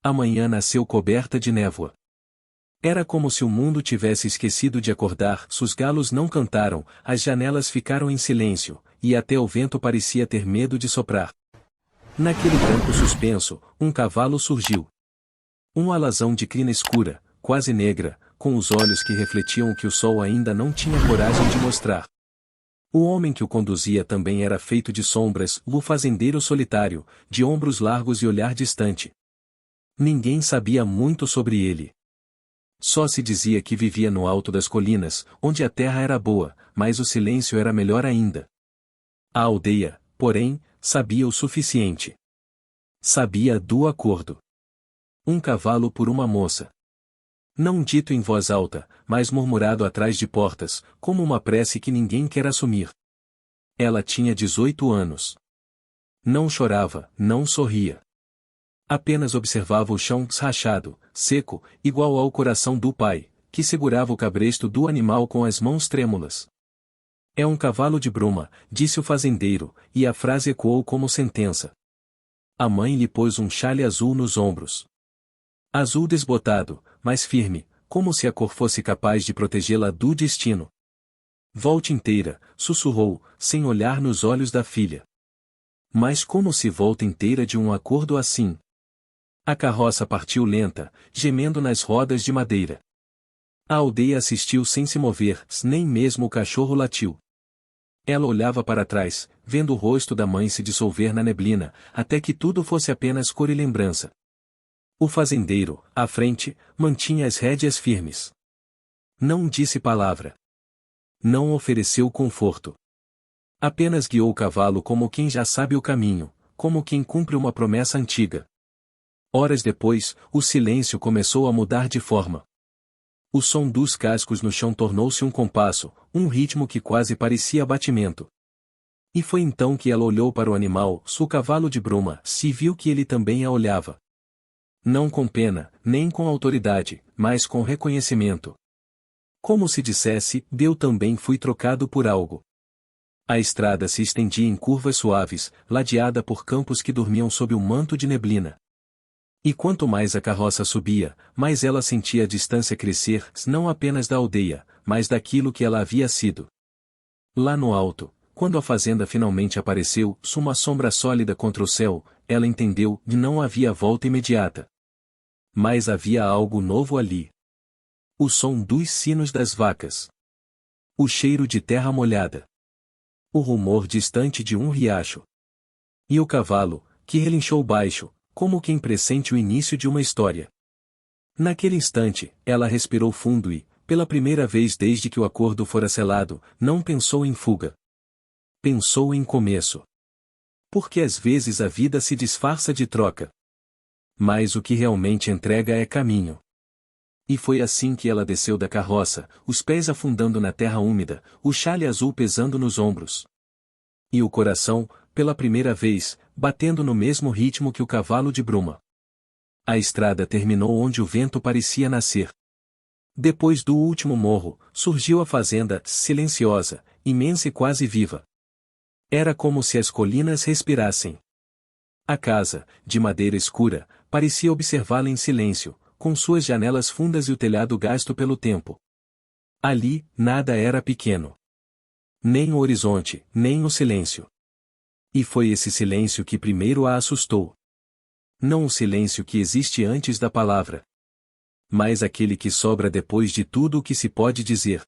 A manhã nasceu coberta de névoa. Era como se o mundo tivesse esquecido de acordar, os galos não cantaram, as janelas ficaram em silêncio, e até o vento parecia ter medo de soprar. Naquele branco suspenso, um cavalo surgiu. Um alazão de crina escura, quase negra, com os olhos que refletiam o que o sol ainda não tinha coragem de mostrar. O homem que o conduzia também era feito de sombras, o fazendeiro solitário, de ombros largos e olhar distante. Ninguém sabia muito sobre ele. Só se dizia que vivia no alto das colinas, onde a terra era boa, mas o silêncio era melhor ainda. A aldeia, porém, sabia o suficiente. Sabia do acordo. Um cavalo por uma moça. Não dito em voz alta, mas murmurado atrás de portas, como uma prece que ninguém quer assumir. Ela tinha 18 anos. Não chorava, não sorria. Apenas observava o chão rachado, seco, igual ao coração do pai, que segurava o cabresto do animal com as mãos trêmulas. É um cavalo de bruma, disse o fazendeiro, e a frase ecoou como sentença. A mãe lhe pôs um chale azul nos ombros. Azul desbotado, mas firme, como se a cor fosse capaz de protegê-la do destino. Volte inteira, sussurrou, sem olhar nos olhos da filha. Mas como se volta inteira de um acordo assim? A carroça partiu lenta, gemendo nas rodas de madeira. A aldeia assistiu sem se mover, nem mesmo o cachorro latiu. Ela olhava para trás, vendo o rosto da mãe se dissolver na neblina, até que tudo fosse apenas cor e lembrança. O fazendeiro, à frente, mantinha as rédeas firmes. Não disse palavra. Não ofereceu conforto. Apenas guiou o cavalo como quem já sabe o caminho, como quem cumpre uma promessa antiga. Horas depois, o silêncio começou a mudar de forma. O som dos cascos no chão tornou-se um compasso, um ritmo que quase parecia batimento. E foi então que ela olhou para o animal, o cavalo de bruma, e viu que ele também a olhava. Não com pena, nem com autoridade, mas com reconhecimento. Como se dissesse, eu também fui trocado por algo. A estrada se estendia em curvas suaves, ladeada por campos que dormiam sob um manto de neblina. E quanto mais a carroça subia, mais ela sentia a distância crescer, não apenas da aldeia, mas daquilo que ela havia sido. Lá no alto, quando a fazenda finalmente apareceu, uma sombra sólida contra o céu, ela entendeu que não havia volta imediata. Mas havia algo novo ali. O som dos sinos das vacas. O cheiro de terra molhada. O rumor distante de um riacho. E o cavalo, que relinchou baixo, como quem pressente o início de uma história. Naquele instante, ela respirou fundo e, pela primeira vez desde que o acordo fora selado, não pensou em fuga. Pensou em começo. Porque às vezes a vida se disfarça de troca. Mas o que realmente entrega é caminho. E foi assim que ela desceu da carroça, os pés afundando na terra úmida, o chale azul pesando nos ombros. E o coração, pela primeira vez, batendo no mesmo ritmo que o cavalo de bruma. A estrada terminou onde o vento parecia nascer. Depois do último morro, surgiu a fazenda, silenciosa, imensa e quase viva. Era como se as colinas respirassem. A casa, de madeira escura, parecia observá-la em silêncio, com suas janelas fundas e o telhado gasto pelo tempo. Ali, nada era pequeno. Nem o horizonte, nem o silêncio. E foi esse silêncio que primeiro a assustou. Não o silêncio que existe antes da palavra, mas aquele que sobra depois de tudo o que se pode dizer.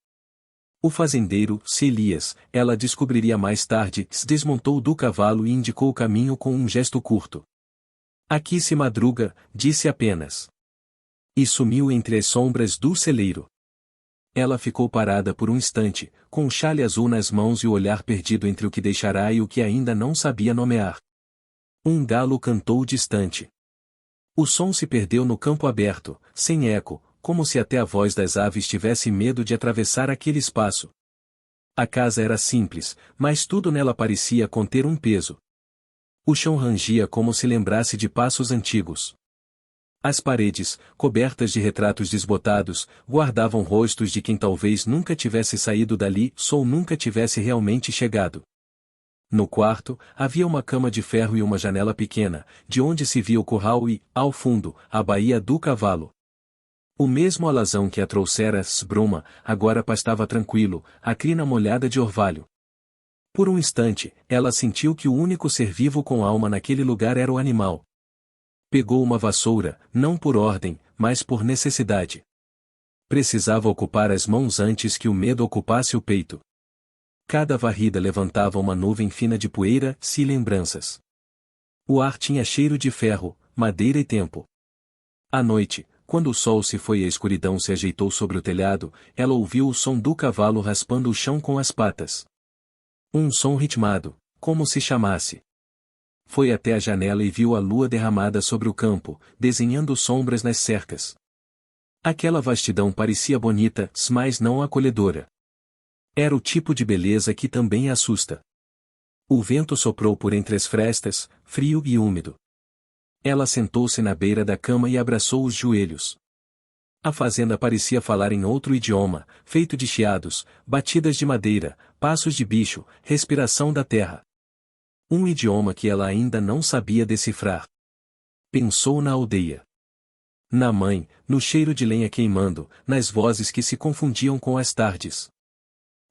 O fazendeiro, Elias, ela descobriria mais tarde, se desmontou do cavalo e indicou o caminho com um gesto curto. Aqui se madruga, disse apenas. E sumiu entre as sombras do celeiro. Ela ficou parada por um instante, com o chale azul nas mãos e o olhar perdido entre o que deixará e o que ainda não sabia nomear. Um galo cantou distante. O som se perdeu no campo aberto, sem eco, como se até a voz das aves tivesse medo de atravessar aquele espaço. A casa era simples, mas tudo nela parecia conter um peso. O chão rangia como se lembrasse de passos antigos. As paredes, cobertas de retratos desbotados, guardavam rostos de quem talvez nunca tivesse saído dali, ou nunca tivesse realmente chegado. No quarto, havia uma cama de ferro e uma janela pequena, de onde se via o curral e, ao fundo, a baía do cavalo. O mesmo alazão que a trouxera Bruma, agora pastava tranquilo, a crina molhada de orvalho. Por um instante, ela sentiu que o único ser vivo com alma naquele lugar era o animal. Pegou uma vassoura, não por ordem, mas por necessidade. Precisava ocupar as mãos antes que o medo ocupasse o peito. Cada varrida levantava uma nuvem fina de poeira e lembranças. O ar tinha cheiro de ferro, madeira e tempo. À noite, quando o sol se foi e a escuridão se ajeitou sobre o telhado, ela ouviu o som do cavalo raspando o chão com as patas. Um som ritmado, como se chamasse. Foi até a janela e viu a lua derramada sobre o campo, desenhando sombras nas cercas. Aquela vastidão parecia bonita, mas não acolhedora. Era o tipo de beleza que também assusta. O vento soprou por entre as frestas, frio e úmido. Ela sentou-se na beira da cama e abraçou os joelhos. A fazenda parecia falar em outro idioma, feito de chiados, batidas de madeira, passos de bicho, respiração da terra. Um idioma que ela ainda não sabia decifrar. Pensou na aldeia. Na mãe, no cheiro de lenha queimando, nas vozes que se confundiam com as tardes.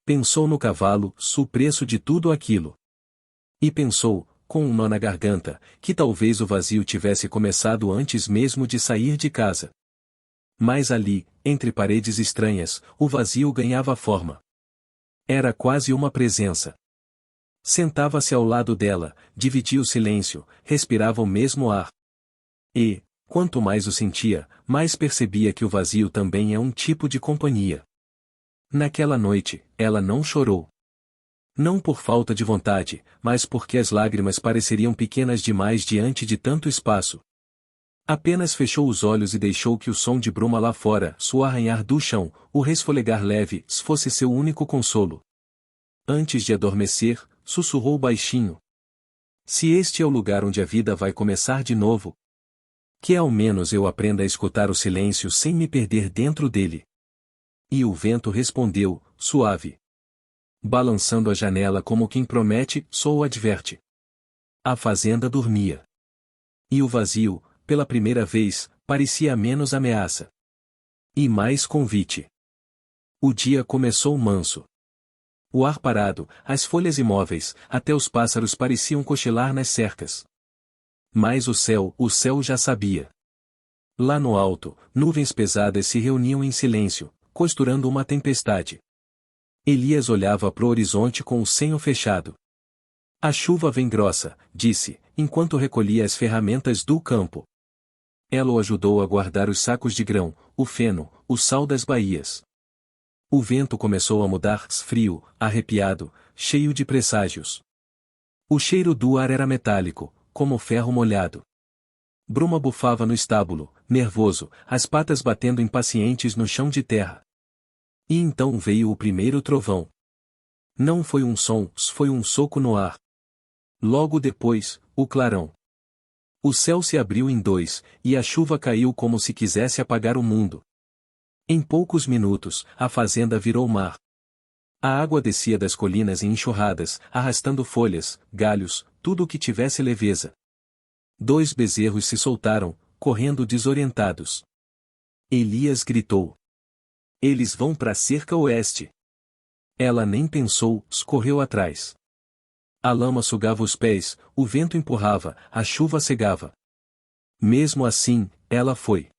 Pensou no cavalo, o preço de tudo aquilo. E pensou, com um nó na garganta, que talvez o vazio tivesse começado antes mesmo de sair de casa. Mas ali, entre paredes estranhas, o vazio ganhava forma. Era quase uma presença. Sentava-se ao lado dela, dividia o silêncio, respirava o mesmo ar. E, quanto mais o sentia, mais percebia que o vazio também é um tipo de companhia. Naquela noite, ela não chorou. Não por falta de vontade, mas porque as lágrimas pareceriam pequenas demais diante de tanto espaço. Apenas fechou os olhos e deixou que o som de bruma lá fora, o arranhar do chão, o resfolegar leve, fosse seu único consolo. Antes de adormecer, sussurrou baixinho. Se este é o lugar onde a vida vai começar de novo, que ao menos eu aprenda a escutar o silêncio sem me perder dentro dele. E o vento respondeu, suave. Balançando a janela como quem promete, só o adverte. A fazenda dormia. E o vazio, pela primeira vez, parecia menos ameaça. E mais convite. O dia começou manso. O ar parado, as folhas imóveis, até os pássaros pareciam cochilar nas cercas. Mas o céu já sabia. Lá no alto, nuvens pesadas se reuniam em silêncio, costurando uma tempestade. Elias olhava para o horizonte com o senho fechado. A chuva vem grossa, disse, enquanto recolhia as ferramentas do campo. Ela o ajudou a guardar os sacos de grão, o feno, o sal das baías. O vento começou a mudar, frio, arrepiado, cheio de presságios. O cheiro do ar era metálico, como ferro molhado. Bruma bufava no estábulo, nervoso, as patas batendo impacientes no chão de terra. E então veio o primeiro trovão. Não foi um som, foi um soco no ar. Logo depois, o clarão. O céu se abriu em dois, e a chuva caiu como se quisesse apagar o mundo. Em poucos minutos, a fazenda virou mar. A água descia das colinas em enxurradas, arrastando folhas, galhos, tudo o que tivesse leveza. 2 bezerros se soltaram, correndo desorientados. Elias gritou. Eles vão para a cerca oeste. Ela nem pensou, correu atrás. A lama sugava os pés, o vento empurrava, a chuva cegava. Mesmo assim, ela foi.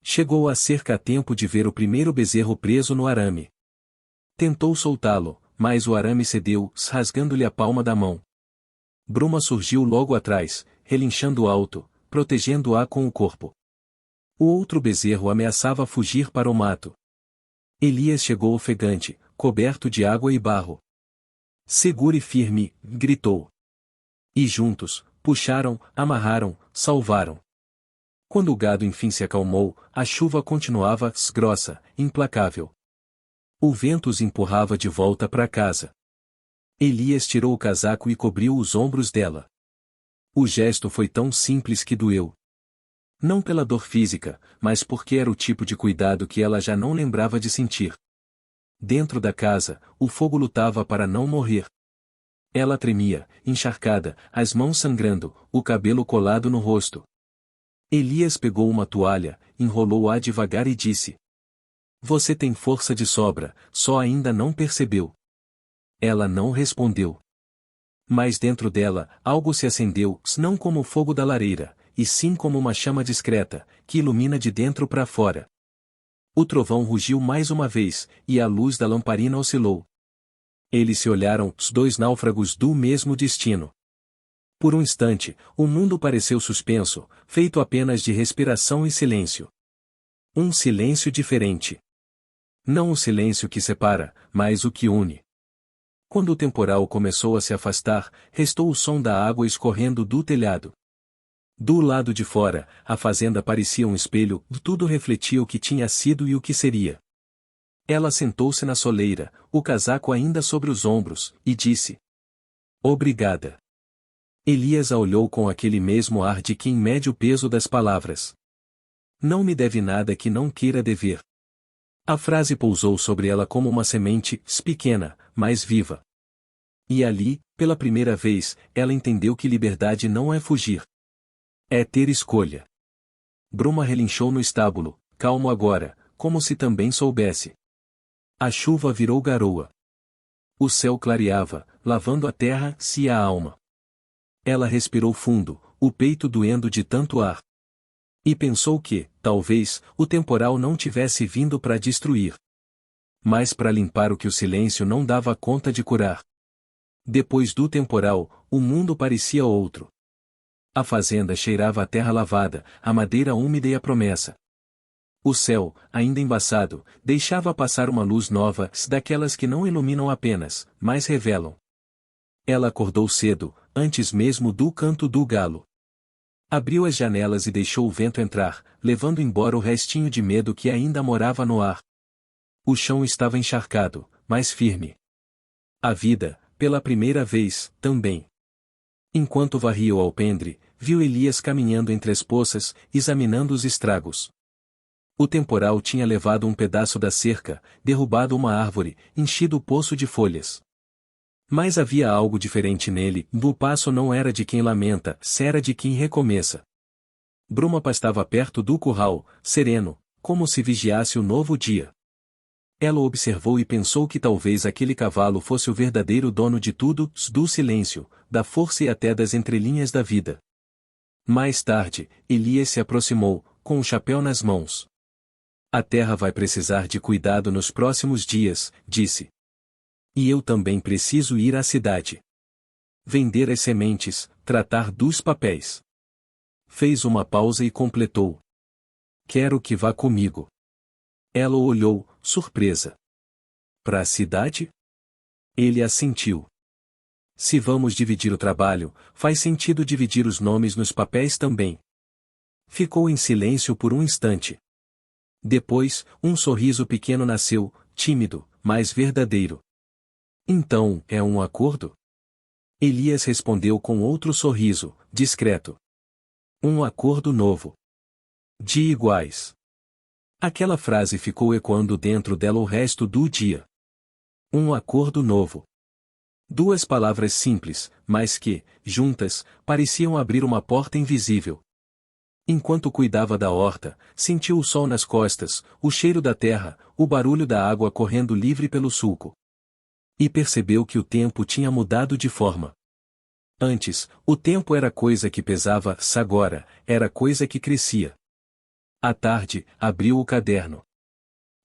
Chegou à cerca a tempo de ver o primeiro bezerro preso no arame. Tentou soltá-lo, mas o arame cedeu, rasgando-lhe a palma da mão. Bruma surgiu logo atrás, relinchando alto, protegendo-a com o corpo. O outro bezerro ameaçava fugir para o mato. Elias chegou ofegante, coberto de água e barro. Segure firme, gritou. E juntos, puxaram, amarraram, salvaram. Quando o gado enfim se acalmou, a chuva continuava, grossa, implacável. O vento os empurrava de volta para casa. Elias tirou o casaco e cobriu os ombros dela. O gesto foi tão simples que doeu. Não pela dor física, mas porque era o tipo de cuidado que ela já não lembrava de sentir. Dentro da casa, o fogo lutava para não morrer. Ela tremia, encharcada, as mãos sangrando, o cabelo colado no rosto. Elias pegou uma toalha, enrolou-a devagar e disse: Você tem força de sobra, só ainda não percebeu. Ela não respondeu. Mas dentro dela, algo se acendeu, não como o fogo da lareira, e sim como uma chama discreta, que ilumina de dentro para fora. O trovão rugiu mais uma vez, e a luz da lamparina oscilou. Eles se olharam, os dois náufragos do mesmo destino. Por um instante, o mundo pareceu suspenso, feito apenas de respiração e silêncio. Um silêncio diferente. Não o silêncio que separa, mas o que une. Quando o temporal começou a se afastar, restou o som da água escorrendo do telhado. Do lado de fora, a fazenda parecia um espelho, tudo refletia o que tinha sido e o que seria. Ela sentou-se na soleira, o casaco ainda sobre os ombros, e disse: Obrigada. Elias a olhou com aquele mesmo ar de quem mede o peso das palavras. Não me deve nada que não queira dever. A frase pousou sobre ela como uma semente, pequena, mas viva. E ali, pela primeira vez, ela entendeu que liberdade não é fugir. É ter escolha. Bruma relinchou no estábulo, calmo agora, como se também soubesse. A chuva virou garoa. O céu clareava, lavando a terra e a alma. Ela respirou fundo, o peito doendo de tanto ar. E pensou que, talvez, o temporal não tivesse vindo para destruir, mas para limpar o que o silêncio não dava conta de curar. Depois do temporal, o mundo parecia outro. A fazenda cheirava a terra lavada, a madeira úmida e a promessa. O céu, ainda embaçado, deixava passar uma luz nova, daquelas que não iluminam apenas, mas revelam. Ela acordou cedo, antes mesmo do canto do galo. Abriu as janelas e deixou o vento entrar, levando embora o restinho de medo que ainda morava no ar. O chão estava encharcado, mas firme. A vida, pela primeira vez, também. Enquanto varria o alpendre, viu Elias caminhando entre as poças, examinando os estragos. O temporal tinha levado um pedaço da cerca, derrubado uma árvore, enchido o poço de folhas. Mas havia algo diferente nele, o passo não era de quem lamenta, era de quem recomeça. Bruma pastava perto do curral, sereno, como se vigiasse o novo dia. Ela o observou e pensou que talvez aquele cavalo fosse o verdadeiro dono de tudo, do silêncio, da força e até das entrelinhas da vida. Mais tarde, Elias se aproximou, com o chapéu nas mãos. A terra vai precisar de cuidado nos próximos dias, disse. E eu também preciso ir à cidade. Vender as sementes, tratar dos papéis. Fez uma pausa e completou. Quero que vá comigo. Ela o olhou, surpresa. Para a cidade? Ele assentiu. Se vamos dividir o trabalho, faz sentido dividir os nomes nos papéis também. Ficou em silêncio por um instante. Depois, um sorriso pequeno nasceu, tímido, mas verdadeiro. Então, é um acordo? Elias respondeu com outro sorriso, discreto. Um acordo novo. De iguais. Aquela frase ficou ecoando dentro dela o resto do dia. Um acordo novo. Duas palavras simples, mas que, juntas, pareciam abrir uma porta invisível. Enquanto cuidava da horta, sentiu o sol nas costas, o cheiro da terra, o barulho da água correndo livre pelo sulco. E percebeu que o tempo tinha mudado de forma. Antes, o tempo era coisa que pesava, agora, era coisa que crescia. À tarde, abriu o caderno.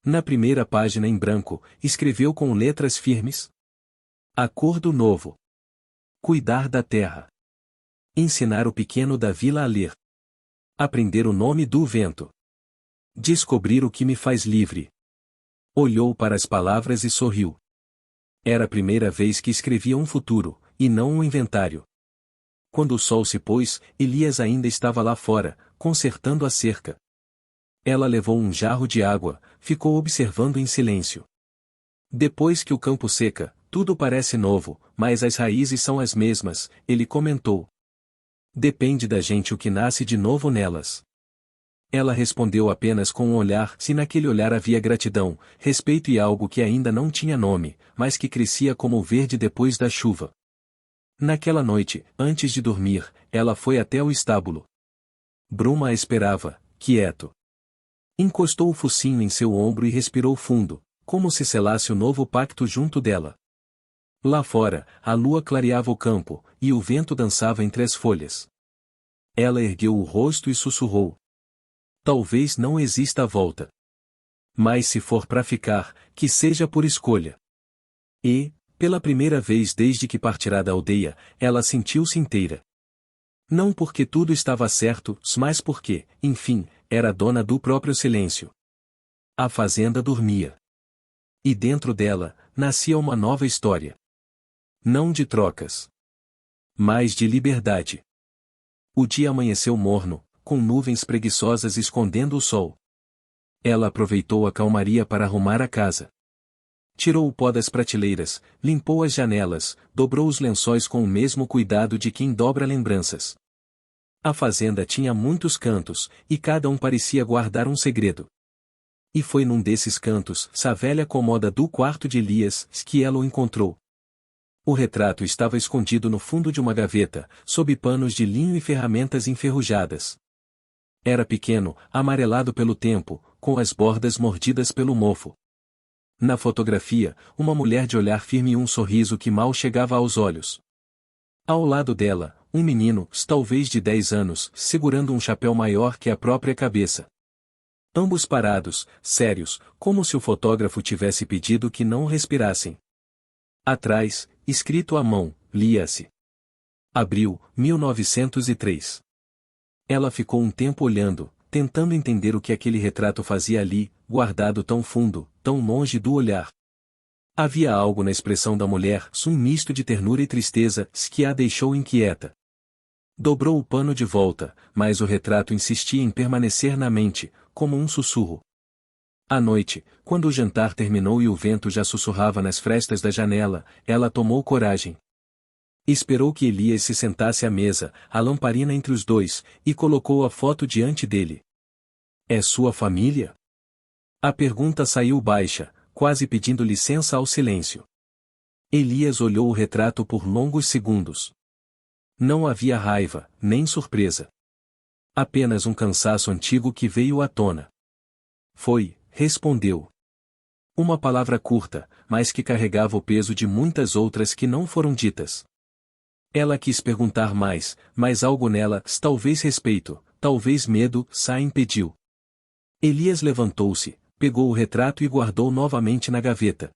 Na primeira página em branco, escreveu com letras firmes: Acordo novo. Cuidar da terra. Ensinar o pequeno da vila a ler. Aprender o nome do vento. Descobrir o que me faz livre. Olhou para as palavras e sorriu. Era a primeira vez que escrevia um futuro, e não um inventário. Quando o sol se pôs, Elias ainda estava lá fora, consertando a cerca. Ela levou um jarro de água, ficou observando em silêncio. Depois que o campo seca, tudo parece novo, mas as raízes são as mesmas, ele comentou. Depende da gente o que nasce de novo nelas. Ela respondeu apenas com um olhar, se naquele olhar havia gratidão, respeito e algo que ainda não tinha nome, mas que crescia como o verde depois da chuva. Naquela noite, antes de dormir, ela foi até o estábulo. Bruma a esperava, quieto. Encostou o focinho em seu ombro e respirou fundo, como se selasse o novo pacto junto dela. Lá fora, a lua clareava o campo, e o vento dançava entre as folhas. Ela ergueu o rosto e sussurrou: talvez não exista a volta. Mas se for para ficar, que seja por escolha. E, pela primeira vez desde que partirá da aldeia, ela sentiu-se inteira. Não porque tudo estava certo, mas porque, enfim, era dona do próprio silêncio. A fazenda dormia. E dentro dela, nascia uma nova história. Não de trocas, mas de liberdade. O dia amanheceu morno, com nuvens preguiçosas escondendo o sol. Ela aproveitou a calmaria para arrumar a casa. Tirou o pó das prateleiras, limpou as janelas, dobrou os lençóis com o mesmo cuidado de quem dobra lembranças. A fazenda tinha muitos cantos, e cada um parecia guardar um segredo. E foi num desses cantos, a velha cômoda do quarto de Elias, que ela o encontrou. O retrato estava escondido no fundo de uma gaveta, sob panos de linho e ferramentas enferrujadas. Era pequeno, amarelado pelo tempo, com as bordas mordidas pelo mofo. Na fotografia, uma mulher de olhar firme e um sorriso que mal chegava aos olhos. Ao lado dela, um menino, talvez de 10 anos, segurando um chapéu maior que a própria cabeça. Ambos parados, sérios, como se o fotógrafo tivesse pedido que não respirassem. Atrás, escrito à mão, lia-se: Abril, 1903. Ela ficou um tempo olhando, tentando entender o que aquele retrato fazia ali, guardado tão fundo, tão longe do olhar. Havia algo na expressão da mulher, um misto de ternura e tristeza, que a deixou inquieta. Dobrou o pano de volta, mas o retrato insistia em permanecer na mente, como um sussurro. À noite, quando o jantar terminou e o vento já sussurrava nas frestas da janela, ela tomou coragem. Esperou que Elias se sentasse à mesa, a lamparina entre os dois, e colocou a foto diante dele. É sua família? A pergunta saiu baixa, quase pedindo licença ao silêncio. Elias olhou o retrato por longos segundos. Não havia raiva, nem surpresa. Apenas um cansaço antigo que veio à tona. Foi, respondeu. Uma palavra curta, mas que carregava o peso de muitas outras que não foram ditas. Ela quis perguntar mais, mas algo nela, talvez respeito, talvez medo, a impediu. Elias levantou-se, pegou o retrato e guardou novamente na gaveta.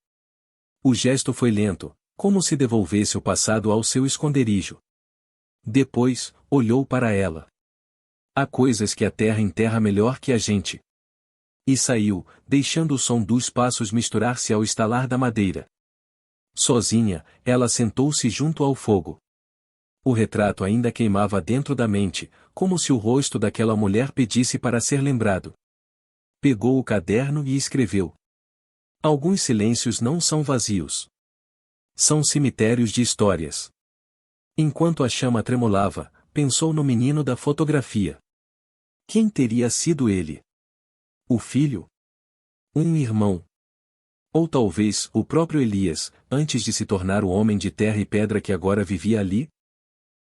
O gesto foi lento, como se devolvesse o passado ao seu esconderijo. Depois, olhou para ela. Há coisas que a terra enterra melhor que a gente. E saiu, deixando o som dos passos misturar-se ao estalar da madeira. Sozinha, ela sentou-se junto ao fogo. O retrato ainda queimava dentro da mente, como se o rosto daquela mulher pedisse para ser lembrado. Pegou o caderno e escreveu. Alguns silêncios não são vazios. São cemitérios de histórias. Enquanto a chama tremulava, pensou no menino da fotografia. Quem teria sido ele? O filho? Um irmão? Ou talvez, o próprio Elias, antes de se tornar o homem de terra e pedra que agora vivia ali?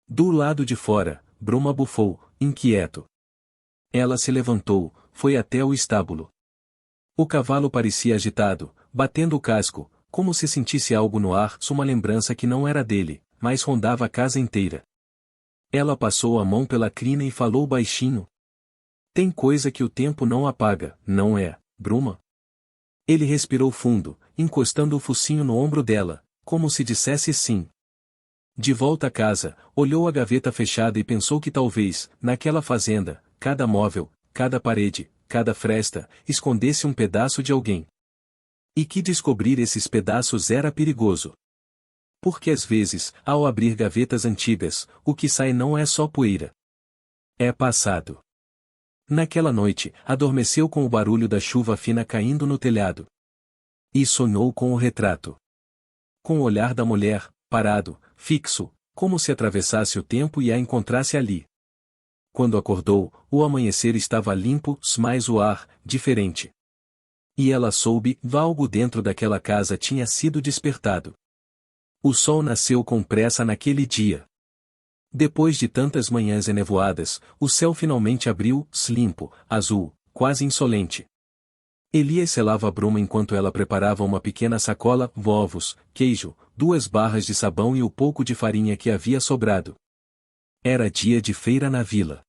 Do lado de fora, Bruma bufou, inquieto. Ela se levantou, foi até o estábulo. O cavalo parecia agitado, batendo o casco, como se sentisse algo no ar, uma lembrança que não era dele, mas rondava a casa inteira. Ela passou a mão pela crina e falou baixinho. Tem coisa que o tempo não apaga, não é, Bruma? Ele respirou fundo, encostando o focinho no ombro dela, como se dissesse sim. De volta a casa, olhou a gaveta fechada e pensou que talvez, naquela fazenda, cada móvel, cada parede, cada fresta, escondesse um pedaço de alguém. E que descobrir esses pedaços era perigoso. Porque às vezes, ao abrir gavetas antigas, o que sai não é só poeira. É passado. Naquela noite, adormeceu com o barulho da chuva fina caindo no telhado. E sonhou com o retrato. Com o olhar da mulher, parado, fixo, como se atravessasse o tempo e a encontrasse ali. Quando acordou, o amanhecer estava limpo, mas o ar, diferente. E ela soube, algo dentro daquela casa tinha sido despertado. O sol nasceu com pressa naquele dia. Depois de tantas manhãs enevoadas, o céu finalmente abriu, limpo, azul, quase insolente. Elias selava a bruma enquanto ela preparava uma pequena sacola, ovos, queijo, 2 barras de sabão e o pouco de farinha que havia sobrado. Era dia de feira na vila.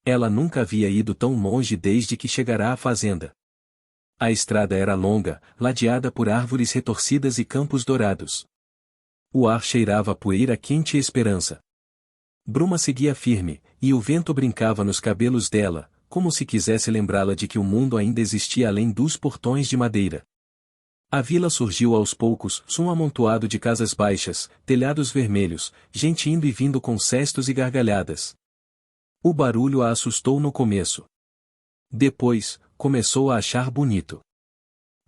Ela nunca havia ido tão longe desde que chegara à fazenda. A estrada era longa, ladeada por árvores retorcidas e campos dourados. O ar cheirava a poeira quente e esperança. Bruma seguia firme, e o vento brincava nos cabelos dela, como se quisesse lembrá-la de que o mundo ainda existia além dos portões de madeira. A vila surgiu aos poucos, um amontoado de casas baixas, telhados vermelhos, gente indo e vindo com cestos e gargalhadas. O barulho a assustou no começo. Depois, começou a achar bonito.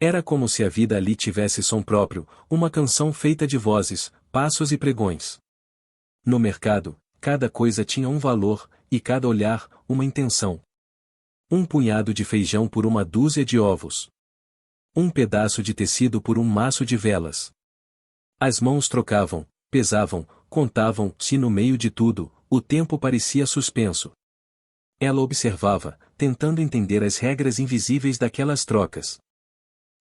Era como se a vida ali tivesse som próprio, uma canção feita de vozes, passos e pregões. No mercado, cada coisa tinha um valor, e cada olhar, uma intenção. Um punhado de feijão por uma dúzia de ovos. Um pedaço de tecido por um maço de velas. As mãos trocavam, pesavam, contavam, e no meio de tudo, o tempo parecia suspenso. Ela observava, tentando entender as regras invisíveis daquelas trocas.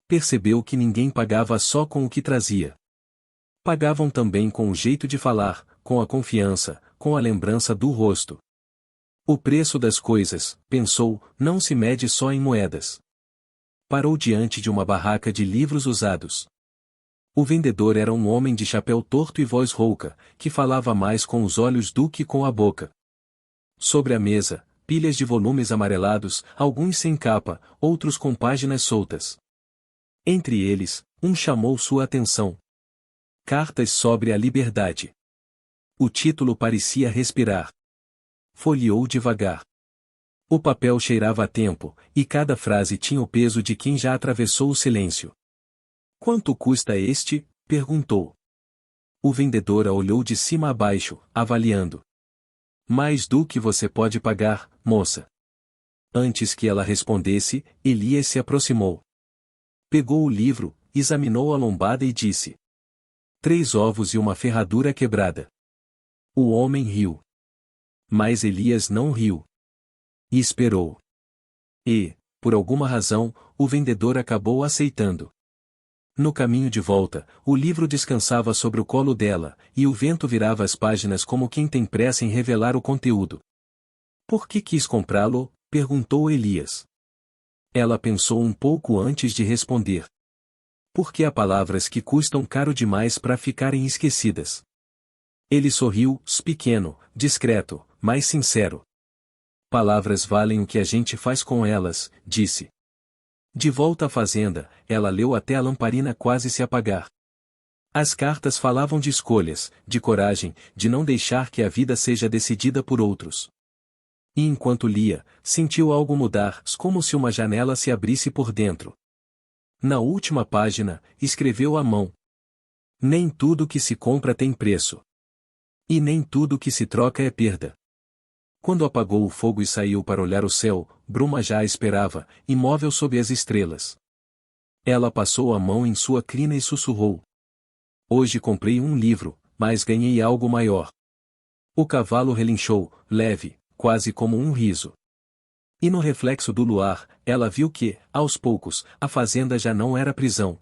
Percebeu que ninguém pagava só com o que trazia. Pagavam também com o jeito de falar, com a confiança, com a lembrança do rosto. O preço das coisas, pensou, não se mede só em moedas. Parou diante de uma barraca de livros usados. O vendedor era um homem de chapéu torto e voz rouca, que falava mais com os olhos do que com a boca. Sobre a mesa, pilhas de volumes amarelados, alguns sem capa, outros com páginas soltas. Entre eles, um chamou sua atenção. Cartas sobre a Liberdade. O título parecia respirar. Folheou devagar. O papel cheirava a tempo, e cada frase tinha o peso de quem já atravessou o silêncio. Quanto custa este? Perguntou. O vendedor a olhou de cima a baixo, avaliando. Mais do que você pode pagar, moça. Antes que ela respondesse, Elias se aproximou. Pegou o livro, examinou a lombada e disse. 3 ovos e uma ferradura quebrada. O homem riu. Mas Elias não riu. E esperou. E, por alguma razão, o vendedor acabou aceitando. No caminho de volta, o livro descansava sobre o colo dela, e o vento virava as páginas como quem tem pressa em revelar o conteúdo. Por que quis comprá-lo? Perguntou Elias. Ela pensou um pouco antes de responder. Porque há palavras que custam caro demais para ficarem esquecidas. Ele sorriu, pequeno, discreto, mas sincero. Palavras valem o que a gente faz com elas, disse. De volta à fazenda, ela leu até a lamparina quase se apagar. As cartas falavam de escolhas, de coragem, de não deixar que a vida seja decidida por outros. E enquanto lia, sentiu algo mudar, como se uma janela se abrisse por dentro. Na última página, escreveu à mão. Nem tudo que se compra tem preço. E nem tudo que se troca é perda. Quando apagou o fogo e saiu para olhar o céu, Bruma já a esperava, imóvel sob as estrelas. Ela passou a mão em sua crina e sussurrou. Hoje comprei um livro, mas ganhei algo maior. O cavalo relinchou, leve, quase como um riso. E no reflexo do luar, ela viu que, aos poucos, a fazenda já não era prisão.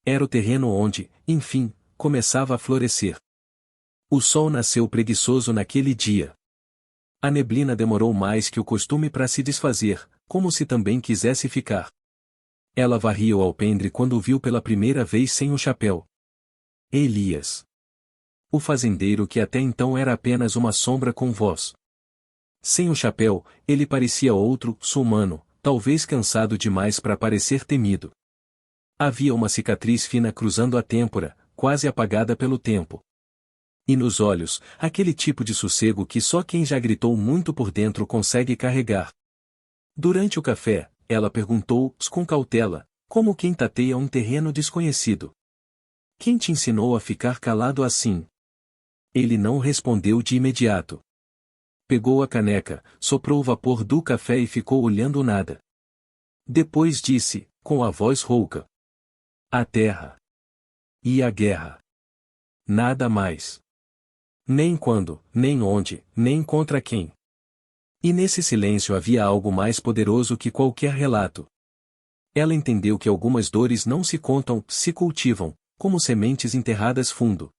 Era o terreno onde, enfim, começava a florescer. O sol nasceu preguiçoso naquele dia. A neblina demorou mais que o costume para se desfazer, como se também quisesse ficar. Ela varria o alpendre quando o viu pela primeira vez sem o chapéu. Elias. O fazendeiro que até então era apenas uma sombra com voz. Sem o chapéu, ele parecia outro, humano, talvez cansado demais para parecer temido. Havia uma cicatriz fina cruzando a têmpora, quase apagada pelo tempo. E nos olhos, aquele tipo de sossego que só quem já gritou muito por dentro consegue carregar. Durante o café, ela perguntou, com cautela, como quem tateia um terreno desconhecido. Quem te ensinou a ficar calado assim? Ele não respondeu de imediato. Pegou a caneca, soprou o vapor do café e ficou olhando o nada. Depois disse, com a voz rouca. A terra. E a guerra. Nada mais. Nem quando, nem onde, nem contra quem. E nesse silêncio havia algo mais poderoso que qualquer relato. Ela entendeu que algumas dores não se contam, se cultivam, como sementes enterradas fundo.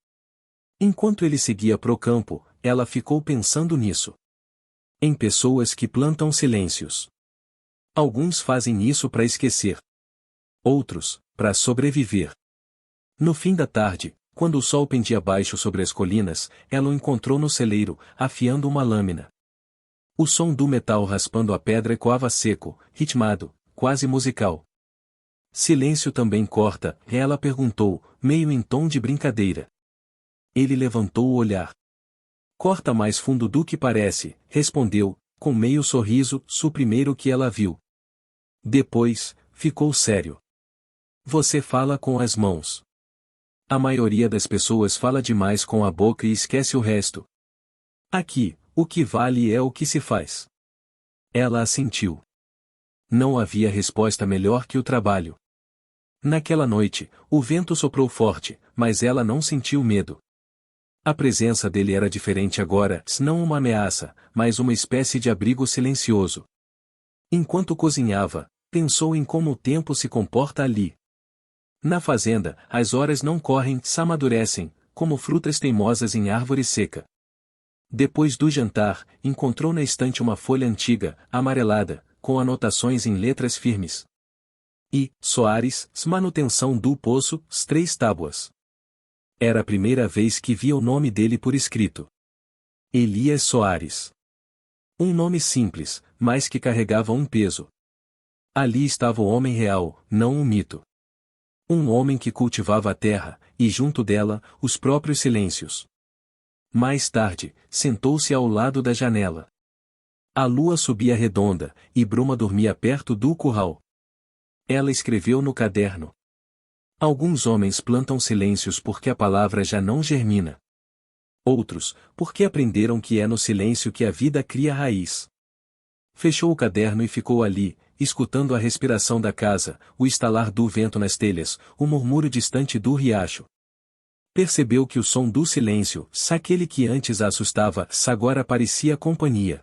Enquanto ele seguia pro campo, ela ficou pensando nisso. Em pessoas que plantam silêncios. Alguns fazem isso para esquecer. Outros, para sobreviver. No fim da tarde, quando o sol pendia baixo sobre as colinas, ela o encontrou no celeiro, afiando uma lâmina. O som do metal raspando a pedra ecoava seco, ritmado, quase musical. Silêncio também corta, ela perguntou, meio em tom de brincadeira. Ele levantou o olhar. Corta mais fundo do que parece, respondeu, com meio sorriso, o primeiro que ela viu. Depois, ficou sério. Você fala com as mãos. A maioria das pessoas fala demais com a boca e esquece o resto. Aqui, o que vale é o que se faz. Ela assentiu. Não havia resposta melhor que o trabalho. Naquela noite, o vento soprou forte, mas ela não sentiu medo. A presença dele era diferente agora, não uma ameaça, mas uma espécie de abrigo silencioso. Enquanto cozinhava, pensou em como o tempo se comporta ali. Na fazenda, as horas não correm, se amadurecem, como frutas teimosas em árvore seca. Depois do jantar, encontrou na estante uma folha antiga, amarelada, com anotações em letras firmes. E, Soares, manutenção do poço, 3 tábuas. Era a primeira vez que via o nome dele por escrito. Elias Soares. Um nome simples, mas que carregava um peso. Ali estava o homem real, não um mito. Um homem que cultivava a terra, e junto dela, os próprios silêncios. Mais tarde, sentou-se ao lado da janela. A lua subia redonda, e Bruma dormia perto do curral. Ela escreveu no caderno. Alguns homens plantam silêncios porque a palavra já não germina. Outros, porque aprenderam que é no silêncio que a vida cria raiz. Fechou o caderno e ficou ali, escutando a respiração da casa, o estalar do vento nas telhas, o murmúrio distante do riacho. Percebeu que o som do silêncio, aquele que antes a assustava, agora parecia companhia.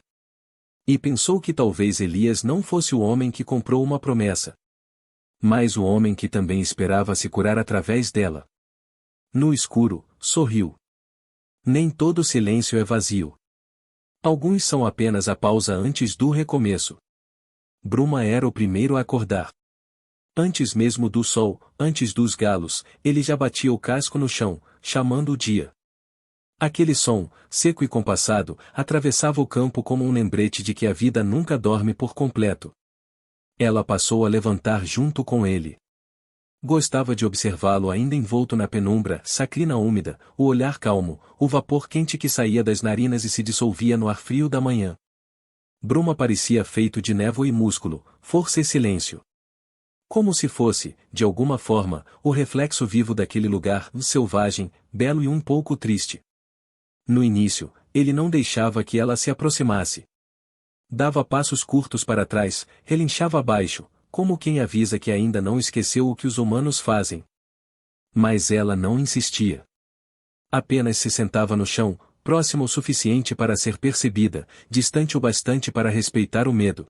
E pensou que talvez Elias não fosse o homem que comprou uma promessa, mas o homem que também esperava se curar através dela. No escuro, sorriu. Nem todo silêncio é vazio. Alguns são apenas a pausa antes do recomeço. Bruma era o primeiro a acordar. Antes mesmo do sol, antes dos galos, ele já batia o casco no chão, chamando o dia. Aquele som, seco e compassado, atravessava o campo como um lembrete de que a vida nunca dorme por completo. Ela passou a levantar junto com ele. Gostava de observá-lo ainda envolto na penumbra, a crina úmida, o olhar calmo, o vapor quente que saía das narinas e se dissolvia no ar frio da manhã. Bruma parecia feito de névoa e músculo, força e silêncio. Como se fosse, de alguma forma, o reflexo vivo daquele lugar, selvagem, belo e um pouco triste. No início, ele não deixava que ela se aproximasse. Dava passos curtos para trás, relinchava abaixo, como quem avisa que ainda não esqueceu o que os humanos fazem. Mas ela não insistia. Apenas se sentava no chão, próximo o suficiente para ser percebida, distante o bastante para respeitar o medo.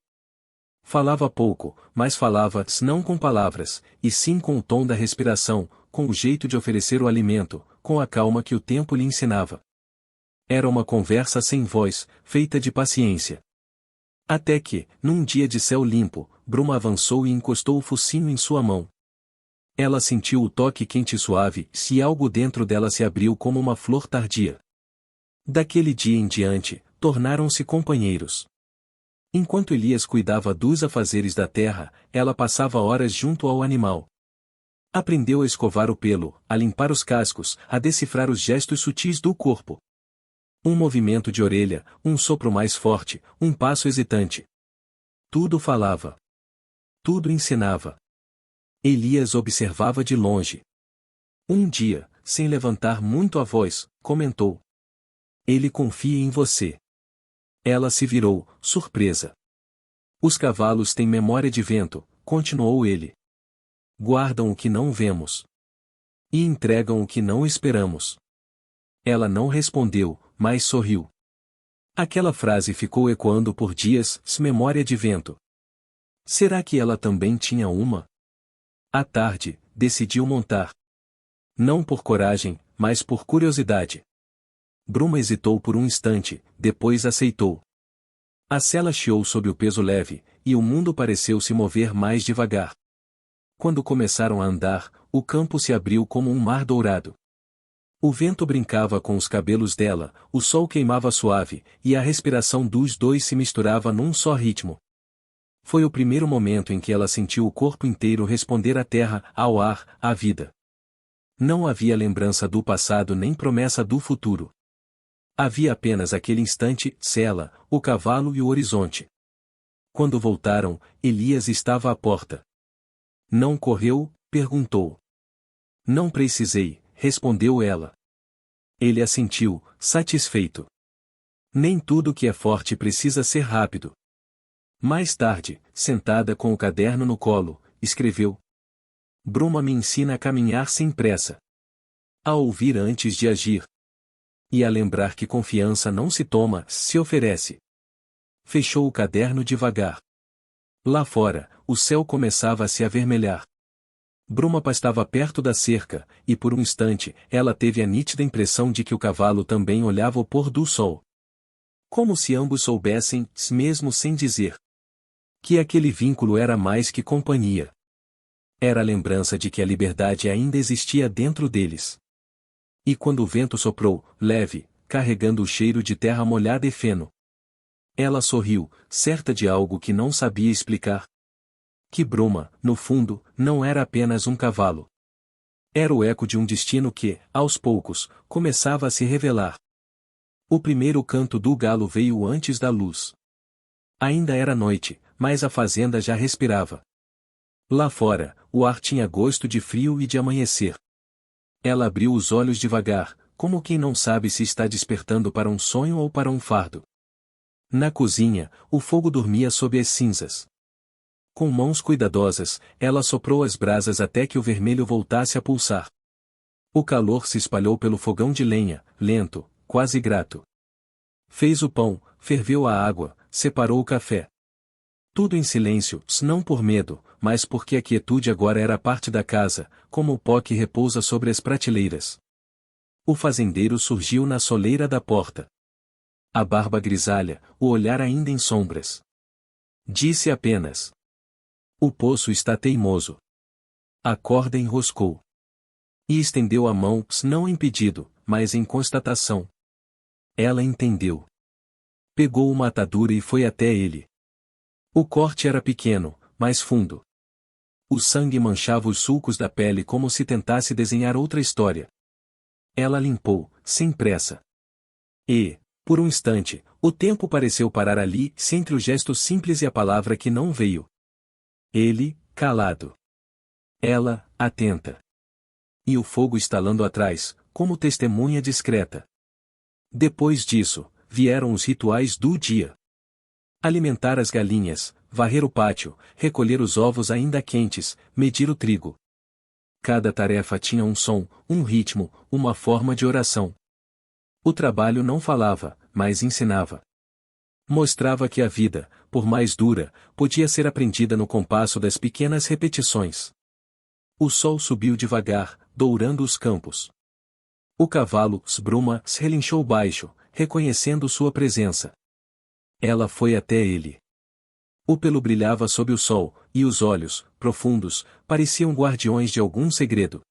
Falava pouco, mas falava, não com palavras, e sim com o tom da respiração, com o jeito de oferecer o alimento, com a calma que o tempo lhe ensinava. Era uma conversa sem voz, feita de paciência. Até que, num dia de céu limpo, Bruma avançou e encostou o focinho em sua mão. Ela sentiu o toque quente e suave, e algo dentro dela se abriu como uma flor tardia. Daquele dia em diante, tornaram-se companheiros. Enquanto Elias cuidava dos afazeres da terra, ela passava horas junto ao animal. Aprendeu a escovar o pelo, a limpar os cascos, a decifrar os gestos sutis do corpo. Um movimento de orelha, um sopro mais forte, um passo hesitante. Tudo falava. Tudo ensinava. Elias observava de longe. Um dia, sem levantar muito a voz, comentou: Ele confia em você. Ela se virou, surpresa. Os cavalos têm memória de vento, continuou ele. Guardam o que não vemos. E entregam o que não esperamos. Ela não respondeu, mas sorriu. Aquela frase ficou ecoando por dias, memória de vento. Será que ela também tinha uma? À tarde, decidiu montar. Não por coragem, mas por curiosidade. Bruma hesitou por um instante, depois aceitou. A sela chiou sob o peso leve, e o mundo pareceu se mover mais devagar. Quando começaram a andar, o campo se abriu como um mar dourado. O vento brincava com os cabelos dela, o sol queimava suave, e a respiração dos dois se misturava num só ritmo. Foi o primeiro momento em que ela sentiu o corpo inteiro responder à terra, ao ar, à vida. Não havia lembrança do passado nem promessa do futuro. Havia apenas aquele instante, Sela, o cavalo e o horizonte. Quando voltaram, Elias estava à porta. Não correu? Perguntou. Não precisei, respondeu ela. Ele assentiu, satisfeito. Nem tudo que é forte precisa ser rápido. Mais tarde, sentada com o caderno no colo, escreveu. Bruma me ensina a caminhar sem pressa. A ouvir antes de agir. E a lembrar que confiança não se toma, se oferece. Fechou o caderno devagar. Lá fora, o céu começava a se avermelhar. Bruma pastava perto da cerca, e por um instante, ela teve a nítida impressão de que o cavalo também olhava o pôr do sol. Como se ambos soubessem, mesmo sem dizer, que aquele vínculo era mais que companhia. Era a lembrança de que a liberdade ainda existia dentro deles. E quando o vento soprou, leve, carregando o cheiro de terra molhada e feno, ela sorriu, certa de algo que não sabia explicar. Que Bruma, no fundo, não era apenas um cavalo. Era o eco de um destino que, aos poucos, começava a se revelar. O primeiro canto do galo veio antes da luz. Ainda era noite, mas a fazenda já respirava. Lá fora, o ar tinha gosto de frio e de amanhecer. Ela abriu os olhos devagar, como quem não sabe se está despertando para um sonho ou para um fardo. Na cozinha, o fogo dormia sob as cinzas. Com mãos cuidadosas, ela soprou as brasas até que o vermelho voltasse a pulsar. O calor se espalhou pelo fogão de lenha, lento, quase grato. Fez o pão, ferveu a água, separou o café. Tudo em silêncio, não por medo, mas porque a quietude agora era parte da casa, como o pó que repousa sobre as prateleiras. O fazendeiro surgiu na soleira da porta. A barba grisalha, o olhar ainda em sombras. Disse apenas: o poço está teimoso. A corda enroscou. E estendeu a mão, não em pedido, mas em constatação. Ela entendeu. Pegou uma atadura e foi até ele. O corte era pequeno, mas fundo. O sangue manchava os sulcos da pele como se tentasse desenhar outra história. Ela limpou, sem pressa. E, por um instante, o tempo pareceu parar ali, entre o gesto simples e a palavra que não veio. Ele, calado. Ela, atenta. E o fogo estalando atrás, como testemunha discreta. Depois disso, vieram os rituais do dia. Alimentar as galinhas, varrer o pátio, recolher os ovos ainda quentes, medir o trigo. Cada tarefa tinha um som, um ritmo, uma forma de oração. O trabalho não falava, mas ensinava. Mostrava que a vida, por mais dura, podia ser aprendida no compasso das pequenas repetições. O sol subiu devagar, dourando os campos. O cavalo, Bruma, relinchou baixo, reconhecendo sua presença. Ela foi até ele. O pelo brilhava sob o sol, e os olhos, profundos, pareciam guardiões de algum segredo.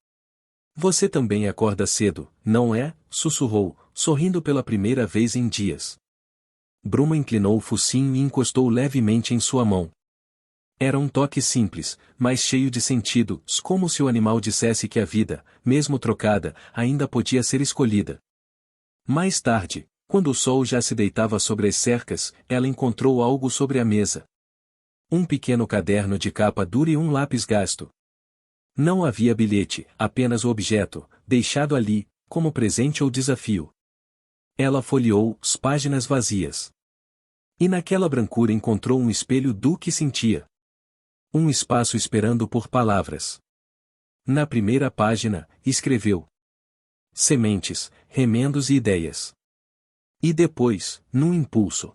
Você também acorda cedo, não é? Sussurrou, sorrindo pela primeira vez em dias. Bruma inclinou o focinho e encostou levemente em sua mão. Era um toque simples, mas cheio de sentido, como se o animal dissesse que a vida, mesmo trocada, ainda podia ser escolhida. Mais tarde, quando o sol já se deitava sobre as cercas, ela encontrou algo sobre a mesa. Um pequeno caderno de capa dura e um lápis gasto. Não havia bilhete, apenas o objeto, deixado ali, como presente ou desafio. Ela folheou as páginas vazias. E naquela brancura encontrou um espelho do que sentia. Um espaço esperando por palavras. Na primeira página, escreveu: sementes, remendos e ideias. E depois, num impulso,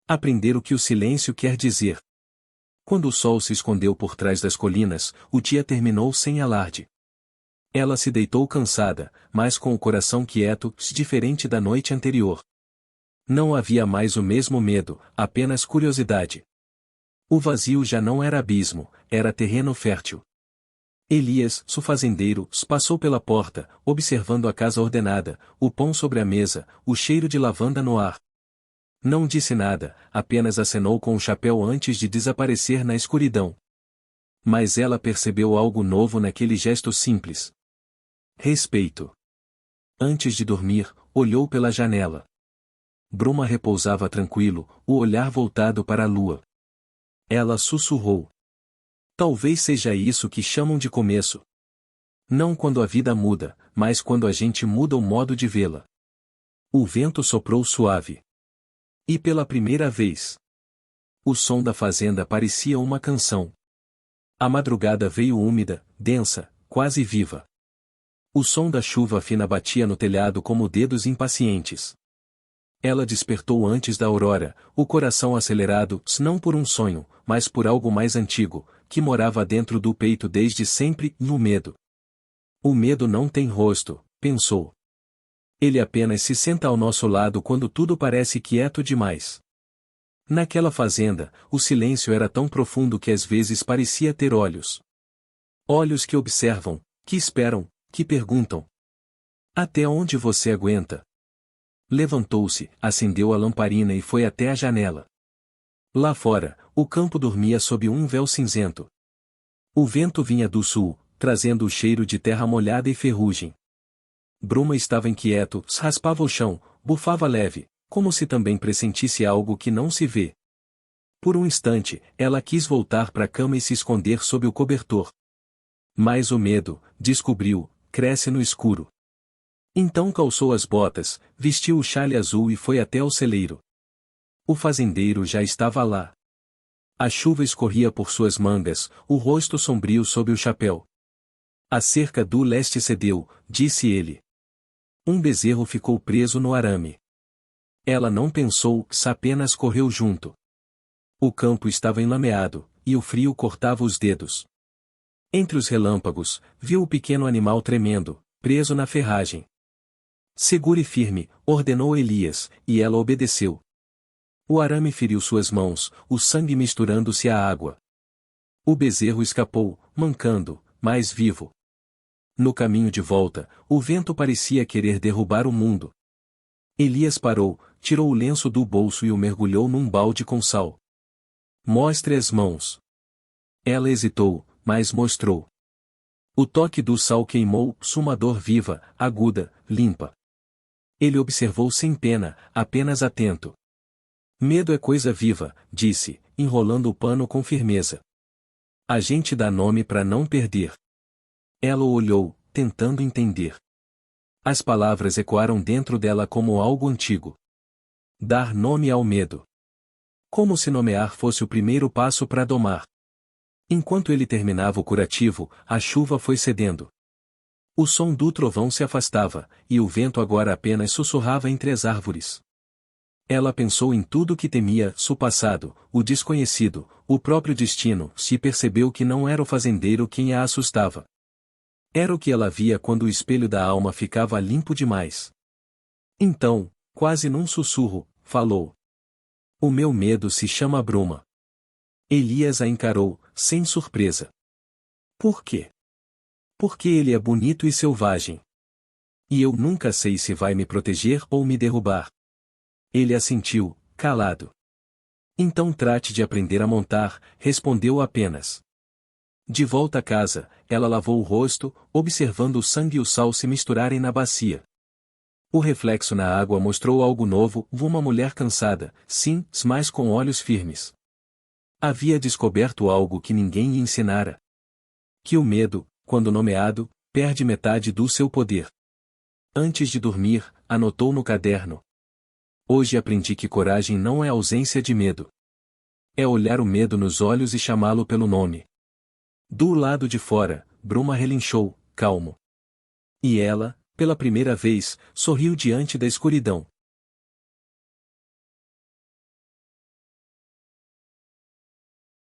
aprender o que o silêncio quer dizer. Quando o sol se escondeu por trás das colinas, o dia terminou sem alarde. Ela se deitou cansada, mas com o coração quieto, diferente da noite anterior. Não havia mais o mesmo medo, apenas curiosidade. O vazio já não era abismo, era terreno fértil. Elias, o fazendeiro, passou pela porta, observando a casa ordenada, o pão sobre a mesa, o cheiro de lavanda no ar. Não disse nada, apenas acenou com o chapéu antes de desaparecer na escuridão. Mas ela percebeu algo novo naquele gesto simples. Respeito. Antes de dormir, olhou pela janela. Bruma repousava tranquilo, o olhar voltado para a lua. Ela sussurrou. Talvez seja isso que chamam de começo. Não quando a vida muda, mas quando a gente muda o modo de vê-la. O vento soprou suave. E pela primeira vez, o som da fazenda parecia uma canção. A madrugada veio úmida, densa, quase viva. O som da chuva fina batia no telhado como dedos impacientes. Ela despertou antes da aurora, o coração acelerado, não por um sonho, mas por algo mais antigo, que morava dentro do peito desde sempre, no medo. O medo não tem rosto, pensou. Ele apenas se senta ao nosso lado quando tudo parece quieto demais. Naquela fazenda, o silêncio era tão profundo que às vezes parecia ter olhos. Olhos que observam, que esperam, que perguntam. Até onde você aguenta? Levantou-se, acendeu a lamparina e foi até a janela. Lá fora, o campo dormia sob um véu cinzento. O vento vinha do sul, trazendo o cheiro de terra molhada e ferrugem. Bruma estava inquieto, raspava o chão, bufava leve, como se também pressentisse algo que não se vê. Por um instante, ela quis voltar para a cama e se esconder sob o cobertor. Mas o medo, descobriu, cresce no escuro. Então calçou as botas, vestiu o xale azul e foi até o celeiro. O fazendeiro já estava lá. A chuva escorria por suas mangas, o rosto sombrio sob o chapéu. A cerca do leste cedeu, disse ele. Um bezerro ficou preso no arame. Ela não pensou, apenas correu junto. O campo estava enlameado, e o frio cortava os dedos. Entre os relâmpagos, viu o pequeno animal tremendo, preso na ferragem. Segure firme, ordenou Elias, e ela obedeceu. O arame feriu suas mãos, o sangue misturando-se à água. O bezerro escapou, mancando, mas vivo. No caminho de volta, o vento parecia querer derrubar o mundo. Elias parou, tirou o lenço do bolso e o mergulhou num balde com sal. Mostre as mãos. Ela hesitou, mas mostrou. O toque do sal queimou, uma dor viva, aguda, limpa. Ele observou sem pena, apenas atento. Medo é coisa viva, disse, enrolando o pano com firmeza. A gente dá nome para não perder. Ela o olhou, tentando entender. As palavras ecoaram dentro dela como algo antigo. Dar nome ao medo. Como se nomear fosse o primeiro passo para domar. Enquanto ele terminava o curativo, a chuva foi cedendo. O som do trovão se afastava, e o vento agora apenas sussurrava entre as árvores. Ela pensou em tudo que temia, o passado, o desconhecido, o próprio destino, se percebeu que não era o fazendeiro quem a assustava. Era o que ela via quando o espelho da alma ficava limpo demais. Então, quase num sussurro, falou. O meu medo se chama Bruma. Elias a encarou, sem surpresa. Por quê? Porque ele é bonito e selvagem. E eu nunca sei se vai me proteger ou me derrubar. Ele assentiu, calado. Então trate de aprender a montar, respondeu apenas. De volta a casa, ela lavou o rosto, observando o sangue e o sal se misturarem na bacia. O reflexo na água mostrou algo novo, uma mulher cansada, sim, mas com olhos firmes. Havia descoberto algo que ninguém lhe ensinara. Que o medo, quando nomeado, perde metade do seu poder. Antes de dormir, anotou no caderno. Hoje aprendi que coragem não é ausência de medo. É olhar o medo nos olhos e chamá-lo pelo nome. Do lado de fora, Bruma relinchou, calmo. E ela, pela primeira vez, sorriu diante da escuridão.